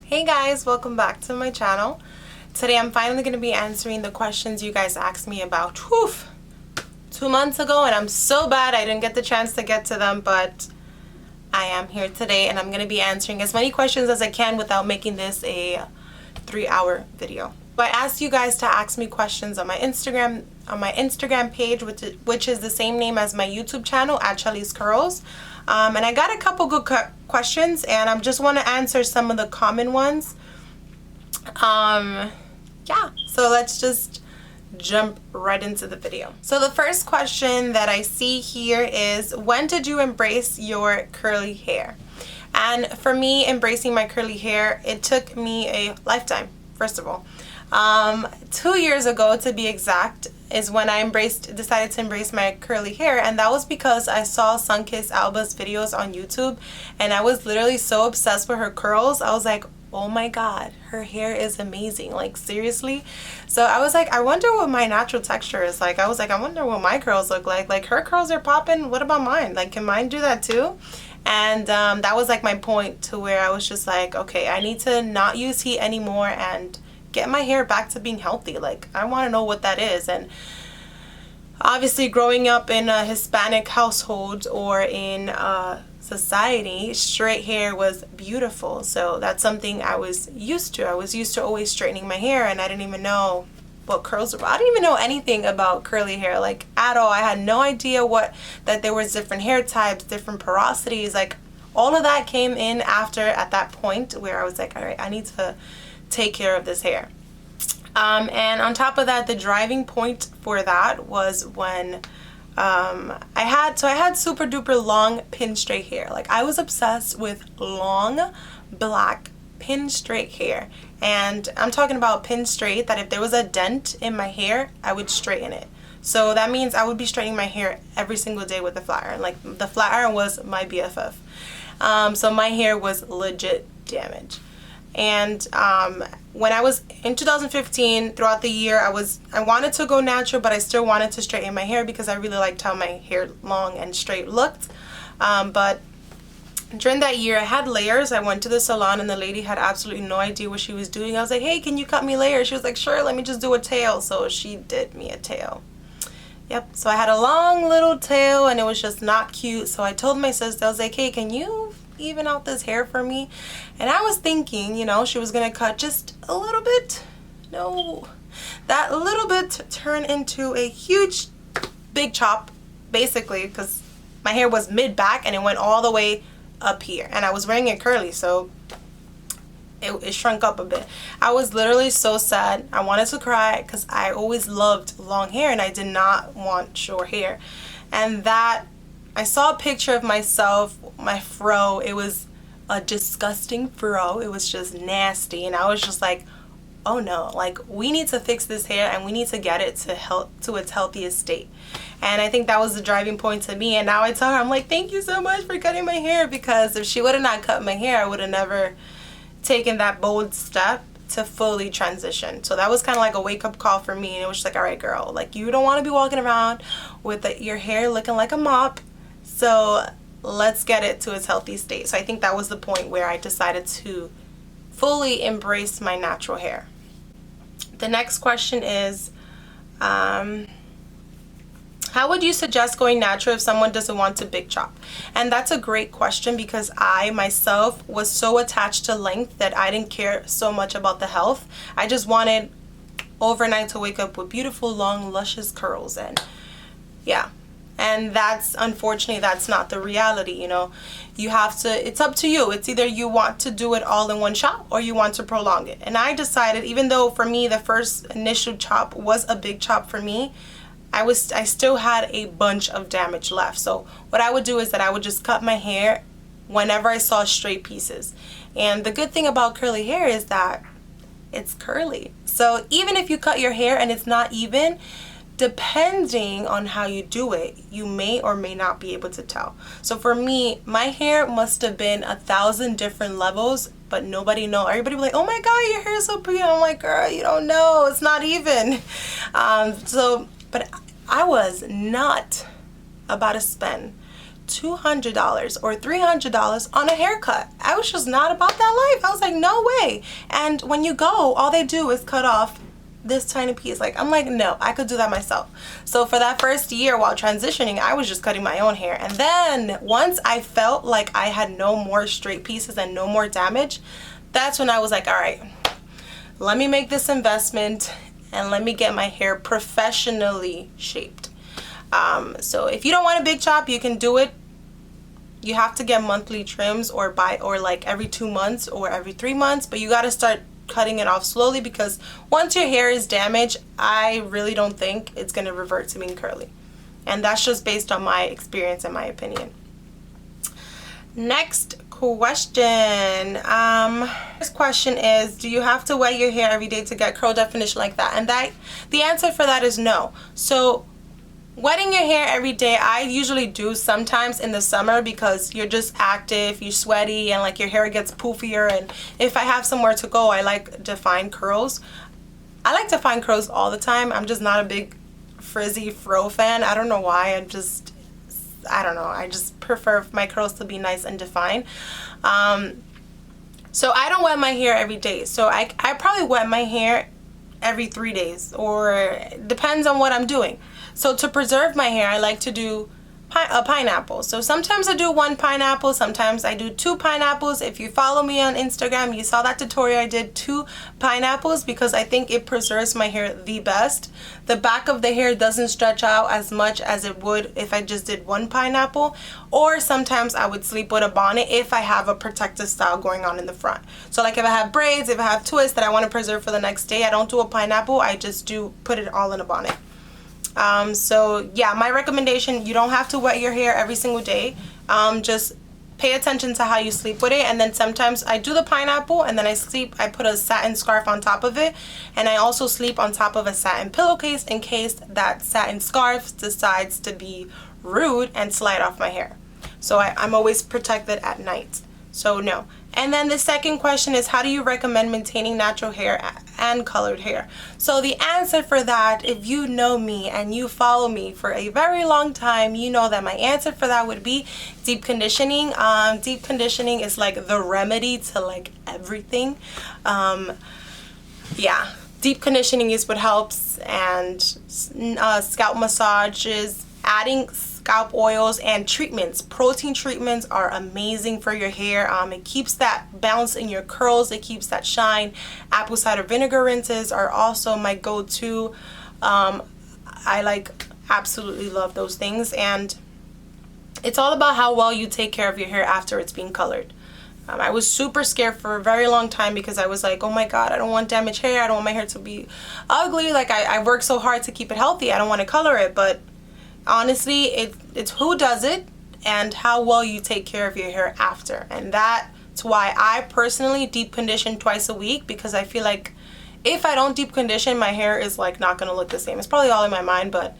Hey guys, welcome back to my channel. Today I'm finally going to be answering the questions you guys asked me about 2 months ago, and I'm so bad I didn't get the chance to get to them, but I am here today and I'm going to be answering as many questions as I can without making this a 3-hour video. So I asked you guys to ask me questions on my Instagram page, which is the same name as my YouTube channel at ChellisCurls. And I got a couple good questions, and I just want to answer some of the common ones. Yeah, so let's just jump right into the video. So the first question that I see here is, when did you embrace your curly hair? And for me, embracing my curly hair, it took me a lifetime, first of all. 2 years ago, to be exact, is when I decided to embrace my curly hair, and that was because I saw Sunkissed Alba's videos on YouTube, and I was literally so obsessed with her curls. I was like, oh my god, her hair is amazing, like seriously. So I was like, I wonder what my natural texture is like. I was like, I wonder what my curls look like her curls are popping, what about mine? Like, can mine do that too? And that was like my point to where I was just like, okay, I need to not use heat anymore and get my hair back to being healthy. Like, I want to know what that is. And obviously, growing up in a Hispanic household or in society, straight hair was beautiful. So that's something I was used to. I was used to always straightening my hair, and I didn't even know what curls were. I didn't even know anything about curly hair, like, at all. I had no idea that there was different hair types, different porosities. Like, all of that came in after, at that point where I was like, all right, I need to take care of this hair. And on top of that, the driving point for that was when I had super duper long pin straight hair. Like, I was obsessed with long black pin straight hair, and I'm talking about pin straight that if there was a dent in my hair, I would straighten it. So that means I would be straightening my hair every single day with a flat iron. Like, the flat iron was my BFF. So my hair was legit damaged. And when I was in 2015, throughout the year, I wanted to go natural, but I still wanted to straighten my hair because I really liked how my hair long and straight looked. But during that year, I had layers. I went to the salon and the lady had absolutely no idea what she was doing. I was like, hey, can you cut me layers? She was like, sure, let me just do a tail. So she did me a tail. Yep, so I had a long little tail and it was just not cute. So I told my sister, I was like, hey, can you even out this hair for me? And I was thinking, you know, she was gonna cut just a little bit. No, that little bit turned into a huge big chop, basically, because my hair was mid-back and it went all the way up here, and I was wearing it curly, so it shrunk up a bit. I was literally so sad. I wanted to cry because I always loved long hair and I did not want short hair. And that, I saw a picture of myself, my fro. It was a disgusting fro. It was just nasty, and I was just like, oh no, like, we need to fix this hair and we need to get it to its healthiest state. And I think that was the driving point to me. And now I tell her, I'm like, thank you so much for cutting my hair, because if she would have not cut my hair, I would have never taken that bold step to fully transition. So that was kind of like a wake-up call for me, and it was just like, all right, girl, like, you don't want to be walking around with your hair looking like a mop, so let's get it to its healthy state. So I think that was the point where I decided to fully embrace my natural hair. The next question is, how would you suggest going natural if someone doesn't want to big chop? And that's a great question, because I myself was so attached to length that I didn't care so much about the health. I just wanted overnight to wake up with beautiful, long, luscious curls. And yeah, and that's, unfortunately, that's not the reality. You know, you have to, it's up to you. It's either you want to do it all in one chop or you want to prolong it. And I decided, even though for me the first initial chop was a big chop for me, I still had a bunch of damage left. So what I would do is that I would just cut my hair whenever I saw straight pieces. And the good thing about curly hair is that it's curly. So even if you cut your hair and it's not even, depending on how you do it, you may or may not be able to tell. So for me, my hair must have been 1,000 different levels, but nobody know. Everybody be like, oh my god, your hair is so pretty. I'm like, girl, you don't know, it's not even. But I was not about to spend $200 or $300 on a haircut. I was just not about that life. I was like, no way. And when you go, all they do is cut off this tiny piece. Like, I'm like, no, I could do that myself. So for that first year while transitioning, I was just cutting my own hair. And then once I felt like I had no more straight pieces and no more damage, that's when I was like, all right, let me make this investment and let me get my hair professionally shaped. So if you don't want a big chop, you can do it. You have to get monthly trims or like every 2 months or every 3 months, but you got to start cutting it off slowly, because once your hair is damaged, I really don't think it's going to revert to being curly. And that's just based on my experience and my opinion. Next question. This question is, do you have to wet your hair every day to get curl definition like that? And the answer for that is no. So wetting your hair every day, I usually do sometimes in the summer, because you're just active, you're sweaty, and like your hair gets poofier. And if I have somewhere to go, I like defined curls. I like defined curls all the time. I'm just not a big frizzy fro fan. I don't know why. I don't know. I just prefer my curls to be nice and defined. So I don't wet my hair every day. So I probably wet my hair every 3 days, or depends on what I'm doing. So to preserve my hair, I like to do a pineapple. So sometimes I do 1 pineapple, sometimes I do 2 pineapples. If you follow me on Instagram, you saw that tutorial. I did 2 pineapples because I think it preserves my hair the best. The back of the hair doesn't stretch out as much as it would if I just did 1 pineapple. Or sometimes I would sleep with a bonnet if I have a protective style going on in the front. So like if I have braids, if I have twists that I want to preserve for the next day, I don't do a pineapple. I just do put it all in a bonnet. So yeah, my recommendation, you don't have to wet your hair every single day. Just pay attention to how you sleep with it. And then sometimes I do the pineapple and then I put a satin scarf on top of it. And I also sleep on top of a satin pillowcase in case that satin scarf decides to be rude and slide off my hair. So I'm always protected at night. So no. And then the second question is, how do you recommend maintaining natural hair and colored hair? So the answer for that, if you know me and you follow me for a very long time, you know that my answer for that would be deep conditioning. Deep conditioning is like the remedy to like everything. Yeah, deep conditioning is what helps, and scalp massages, adding scalp oils and treatments. Protein treatments are amazing for your hair. It keeps that bounce in your curls. It keeps that shine. Apple cider vinegar rinses are also my go-to. I absolutely love those things. And it's all about how well you take care of your hair after it's being colored. I was super scared for a very long time because I was like, oh my God, I don't want damaged hair. I don't want my hair to be ugly. Like I work so hard to keep it healthy. I don't want to color it. But honestly, it's who does it and how well you take care of your hair after. And that's why I personally deep condition twice a week, because I feel like if I don't deep condition, my hair is like not gonna look the same. It's probably all in my mind, but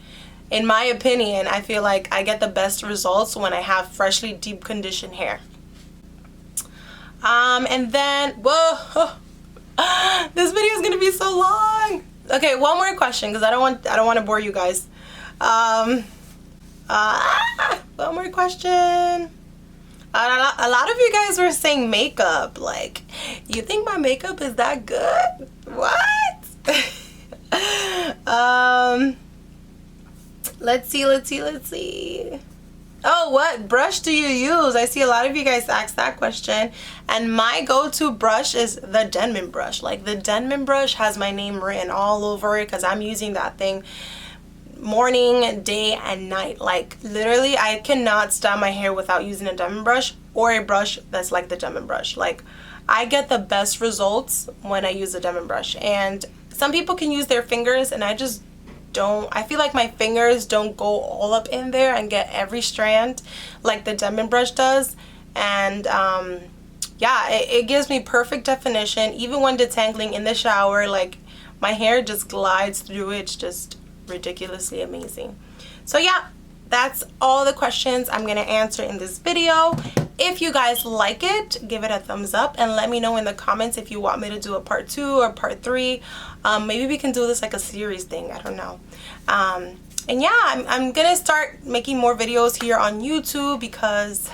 in my opinion, I feel like I get the best results when I have freshly deep conditioned hair. And then, whoa, this video is gonna be so long. Okay, one more question, because I don't want to bore you guys. One more question. A lot of you guys were saying makeup. Like, you think my makeup is that good? What? Let's see. Oh, what brush do you use? I see a lot of you guys ask that question. And my go-to brush is the Denman brush. Like, the Denman brush has my name written all over it because I'm using that thing morning, day, and night. Like, literally, I cannot style my hair without using a Denman brush or a brush that's like the Denman brush. Like, I get the best results when I use a Denman brush. And some people can use their fingers, and I just don't. I feel like my fingers don't go all up in there and get every strand like the Denman brush does. And yeah, it gives me perfect definition. Even when detangling in the shower, like, my hair just glides through it. It's just ridiculously amazing. So yeah, that's all the questions I'm gonna answer in this video. If you guys like it, give it a thumbs up and let me know in the comments if you want me to do a part 2 or part 3. Maybe we can do this like a series thing, I don't know. And yeah, I'm gonna start making more videos here on YouTube because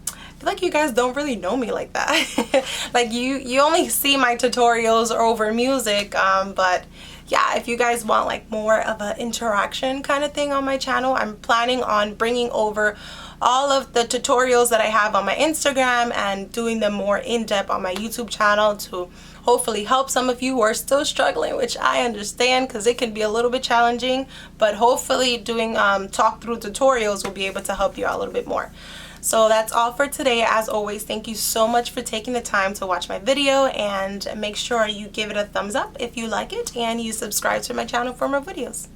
I feel like you guys don't really know me like that. Like you only see my tutorials over music, but yeah, if you guys want like more of an interaction kind of thing on my channel, I'm planning on bringing over all of the tutorials that I have on my Instagram and doing them more in-depth on my YouTube channel to hopefully help some of you who are still struggling, which I understand because it can be a little bit challenging, but hopefully doing talk through tutorials will be able to help you out a little bit more. So that's all for today. As always, thank you so much for taking the time to watch my video, and make sure you give it a thumbs up if you like it and you subscribe to my channel for more videos.